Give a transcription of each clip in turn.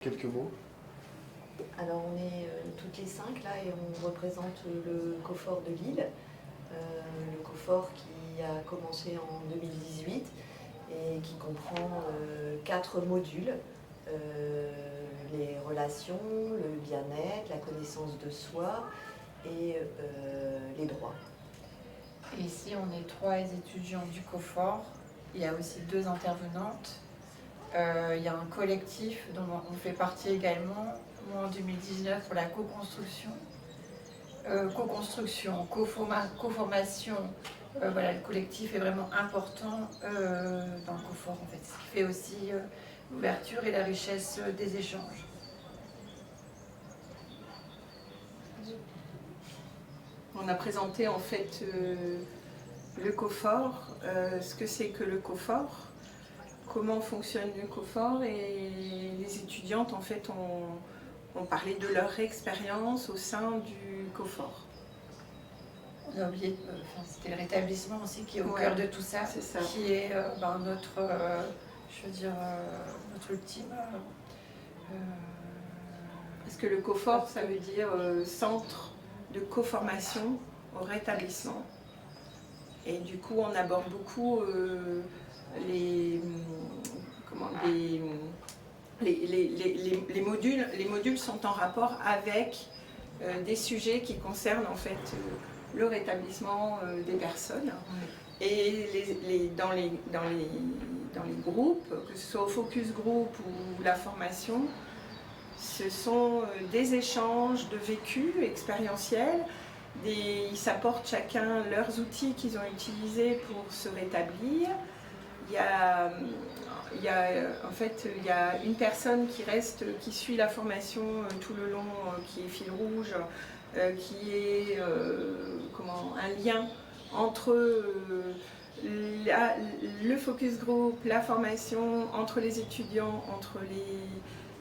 Quelques mots. Alors on est toutes les 5 là et on représente le COFOR de Lille. Le COFOR qui a commencé en 2018 et qui comprend 4 modules. Les relations, le bien-être, la connaissance de soi et les droits. Et ici on est 3 étudiants du COFOR. Il y a aussi 2 intervenantes. Il y a un collectif dont on fait partie également, moi en 2019 pour la co-construction, co-formation. Voilà, le collectif est vraiment important dans le COFOR en fait, ce qui fait aussi l'ouverture et la richesse des échanges. On a présenté en fait le COFOR, ce que c'est que le COFOR, comment fonctionne le COFOR, et les étudiantes en fait ont parlé de leur expérience au sein du COFOR. On a oublié, c'était le rétablissement aussi qui est au cœur de tout ça, qui est notre ultime. Parce que le COFOR, ça veut dire centre de coformation au rétablissement. Et du coup, on aborde beaucoup les modules. Les modules sont en rapport avec des sujets qui concernent en fait le rétablissement des personnes. Et dans les groupes, que ce soit au focus group ou la formation, ce sont des échanges de vécus expérientiels. Ils s'apportent chacun leurs outils qu'ils ont utilisés pour se rétablir. Il y a une personne qui suit la formation tout le long, qui est fil rouge, qui est un lien entre le focus group, la formation, entre les étudiants, entre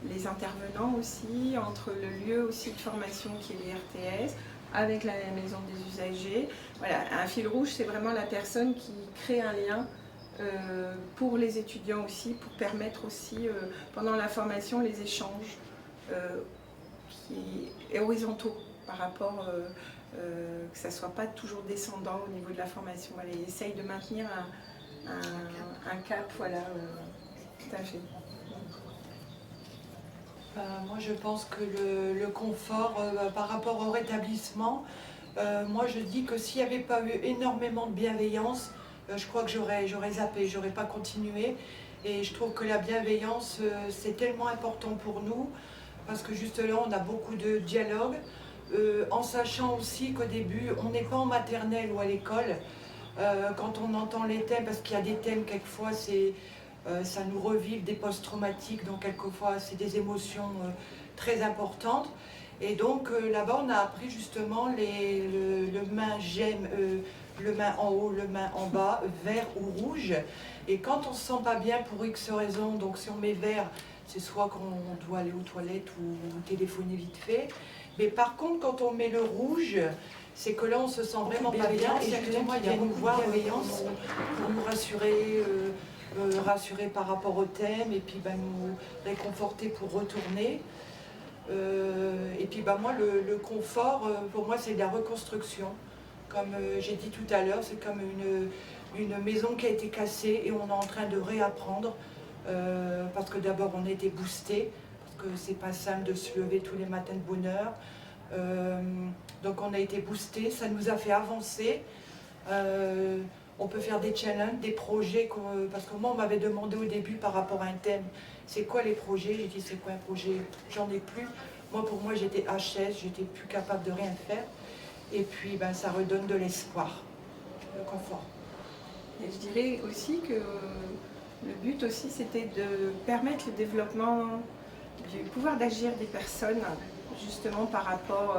les intervenants aussi, entre le lieu aussi de formation qui est l'IRTS, avec la maison des usagers. Voilà, un fil rouge, c'est vraiment la personne qui crée un lien pour les étudiants aussi, pour permettre aussi pendant la formation les échanges qui est horizontaux par rapport que ça ne soit pas toujours descendant au niveau de la formation. Voilà, ils essayent de maintenir un cap, voilà, tout à fait. Moi je pense que le confort par rapport au rétablissement, moi je dis que s'il n'y avait pas eu énormément de bienveillance, je crois que j'aurais zappé, j'aurais pas continué. Et je trouve que la bienveillance c'est tellement important pour nous, parce que juste là on a beaucoup de dialogue, en sachant aussi qu'au début on n'est pas en maternelle ou à l'école. Quand on entend les thèmes, parce qu'il y a des thèmes quelquefois ça nous revive des post-traumatiques, donc quelquefois c'est des émotions très importantes. Et donc là-bas on a appris justement le main j'aime, le main en haut, le main en bas, vert ou rouge. Et quand on se sent pas bien pour X raisons, donc si on met vert, c'est soit qu'on doit aller aux toilettes ou téléphoner vite fait. Mais par contre quand on met le rouge, c'est que là on se sent vraiment pas bien, et justement il vient nous voir pour nous rassurer, rassurer par rapport au thème, et puis nous réconforter pour retourner. Et puis moi le confort, pour moi c'est de la reconstruction. Comme j'ai dit tout à l'heure, c'est comme une maison qui a été cassée et on est en train de réapprendre, parce que d'abord on a été boosté, parce que c'est pas simple de se lever tous les matins de bonne heure. Donc on a été boosté, ça nous a fait avancer. On peut faire des challenges, des projets, parce que moi on m'avait demandé au début par rapport à un thème, c'est quoi les projets? J'ai dit c'est quoi un projet? J'en ai plus. Pour moi j'étais HS, j'étais plus capable de rien faire. Et puis ça redonne de l'espoir, le confort. Et je dirais aussi que le but aussi c'était de permettre le développement du pouvoir d'agir des personnes, justement par rapport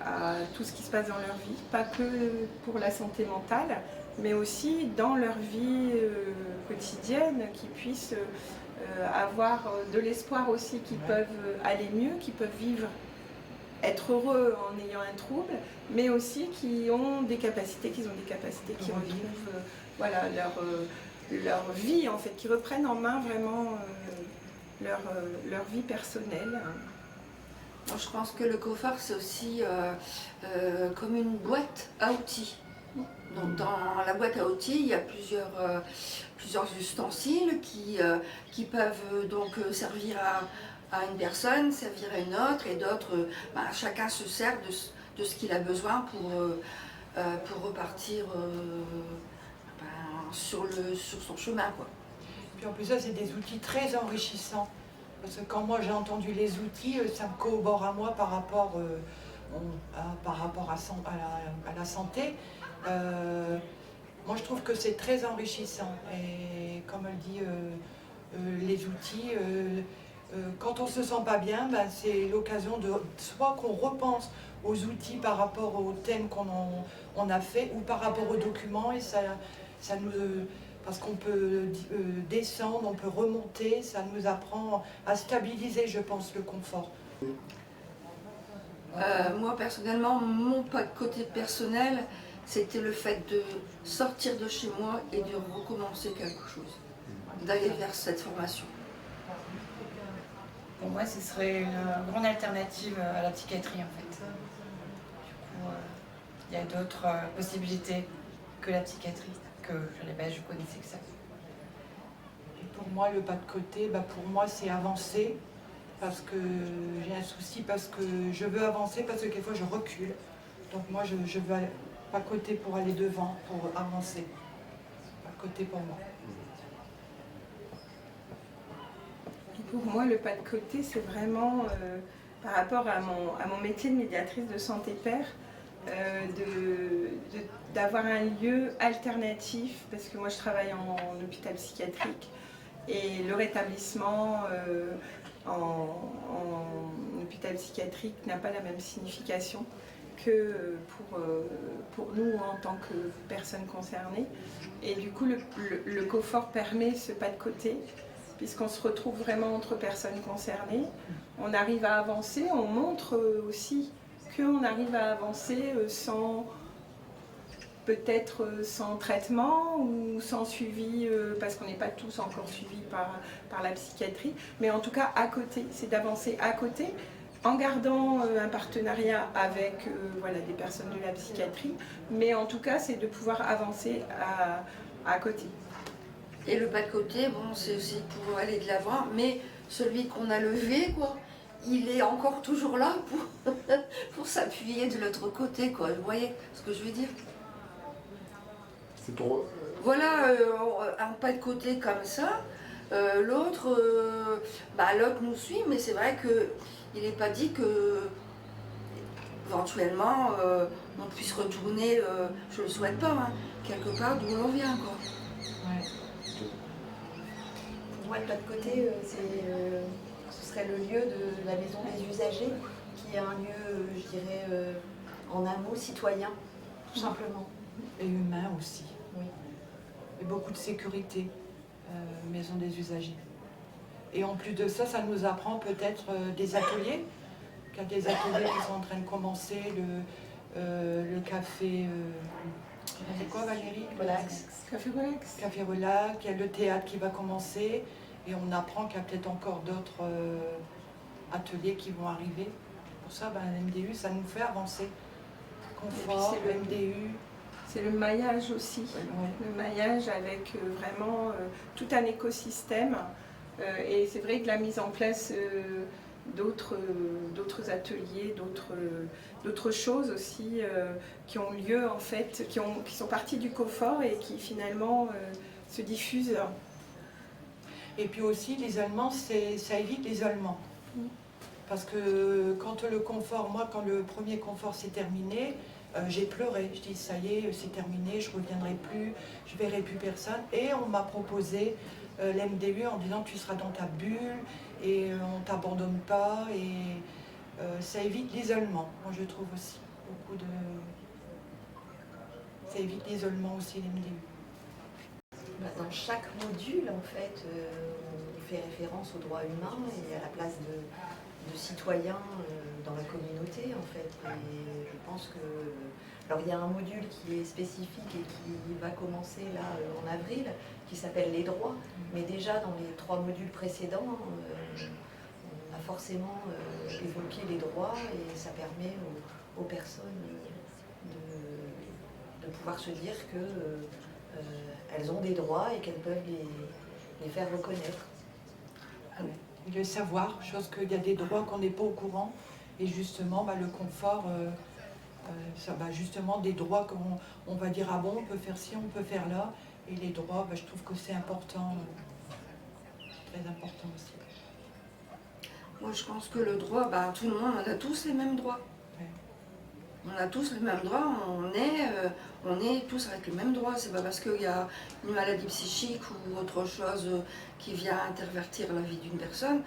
à tout ce qui se passe dans leur vie, pas que pour la santé mentale, mais aussi dans leur vie quotidienne, qu'ils puissent avoir de l'espoir aussi, qu'ils peuvent aller mieux, qu'ils peuvent vivre, être heureux en ayant un trouble, mais aussi qui ont des capacités, qui revivent leur vie en fait, qui reprennent en main vraiment leur vie personnelle. Moi, je pense que le confort, c'est aussi comme une boîte à outils. Donc, dans la boîte à outils, il y a plusieurs ustensiles qui peuvent donc servir à une personne, servir à une autre, et d'autres, chacun se sert de ce qu'il a besoin pour repartir sur son chemin, quoi. Puis en plus, ça, c'est des outils très enrichissants. Parce que quand moi j'ai entendu les outils, ça me corrobore à moi par rapport à la santé. Moi je trouve que c'est très enrichissant. Et comme elle dit, les outils, quand on se sent pas bien, c'est l'occasion de soit qu'on repense aux outils par rapport au thème qu'on a fait, ou par rapport aux documents, et ça nous... Parce qu'on peut descendre, on peut remonter, ça nous apprend à stabiliser, je pense, le confort. Moi, personnellement, mon côté personnel, c'était le fait de sortir de chez moi et de recommencer quelque chose, d'aller vers cette formation. Pour moi, ce serait une grande alternative à la psychiatrie, en fait. Du coup, il y a d'autres possibilités que la psychiatrie, que à la base, je connaissais que ça. Et pour moi, le pas de côté, pour moi, c'est avancer, parce que j'ai un souci, parce que je veux avancer, parce que quelquefois, je recule. Donc moi, je veux aller pas de côté pour aller devant, pour avancer. Pas de côté pour moi. Pour moi, le pas de côté, c'est vraiment par rapport à mon métier de médiatrice de santé père, d'avoir un lieu alternatif, parce que moi je travaille en hôpital psychiatrique, et le rétablissement en hôpital psychiatrique n'a pas la même signification que pour nous en tant que personnes concernées. Et du coup, le confort permet ce pas de côté, puisqu'on se retrouve vraiment entre personnes concernées. On arrive à avancer, on montre aussi qu'on arrive à avancer peut-être sans traitement ou sans suivi, parce qu'on n'est pas tous encore suivis par la psychiatrie, mais en tout cas à côté, c'est d'avancer à côté, en gardant un partenariat avec des personnes de la psychiatrie, mais en tout cas c'est de pouvoir avancer à côté. Et le pas de côté, c'est aussi pour aller de l'avant, mais celui qu'on a levé, il est encore toujours là pour s'appuyer de l'autre côté, quoi. Vous voyez ce que je veux dire? C'est pour... Voilà, un pas de côté comme ça, l'autre nous suit, mais c'est vrai qu'il n'est pas dit que éventuellement on puisse retourner, je le souhaite pas, quelque part d'où l'on vient, quoi. Ouais. Pour moi, le pas de côté, ce serait le lieu de la maison des usagers, qui est un lieu, je dirais, en un mot, citoyen, tout simplement. Et humain aussi. Oui. Et beaucoup de sécurité, maison des usagers. Et en plus de ça, ça nous apprend peut-être des ateliers. Il y a des ateliers qui sont en train de commencer, le café... c'est quoi, Valérie? Relax. Café Relax. Café Relax, il y a le théâtre qui va commencer, et on apprend qu'il y a peut-être encore d'autres ateliers qui vont arriver. Pour ça, l'MDU, ça nous fait avancer. Confort, le MDU. C'est le maillage aussi, le maillage avec vraiment tout un écosystème. Et c'est vrai que la mise en place d'autres ateliers, d'autres choses aussi qui ont lieu en fait, qui sont parties du confort et qui finalement se diffusent. Et puis aussi l'isolement, ça évite l'isolement. Parce que quand le confort, moi quand le premier confort s'est terminé, j'ai pleuré. Je dis ça y est, c'est terminé, je ne reviendrai plus, je ne verrai plus personne. Et on m'a proposé l'MDU en disant tu seras dans ta bulle et on ne t'abandonne pas. Et ça évite l'isolement, moi je trouve aussi. Ça évite l'isolement aussi, l'MDU. Dans chaque module, en fait, il fait référence aux droits humains et à la place de citoyens dans la communauté en fait. Et je pense que... Alors il y a un module qui est spécifique et qui va commencer là en avril, qui s'appelle les droits. Mais déjà dans les 3 modules précédents, on a forcément évoqué les droits et ça permet aux personnes de pouvoir se dire qu'elles ont des droits et qu'elles peuvent les faire reconnaître. Le savoir, chose qu'il y a des droits qu'on n'est pas au courant. Et justement, le confort, ça va justement des droits qu'on va dire, ah bon, on peut faire ci, on peut faire là. Et les droits, je trouve que c'est important, très important aussi. Moi, je pense que le droit, tout le monde, on a tous les mêmes droits. Ouais. On a tous les mêmes droits, on est tous avec les mêmes droits. C'est pas parce qu'il y a une maladie psychique ou autre chose qui vient intervertir la vie d'une personne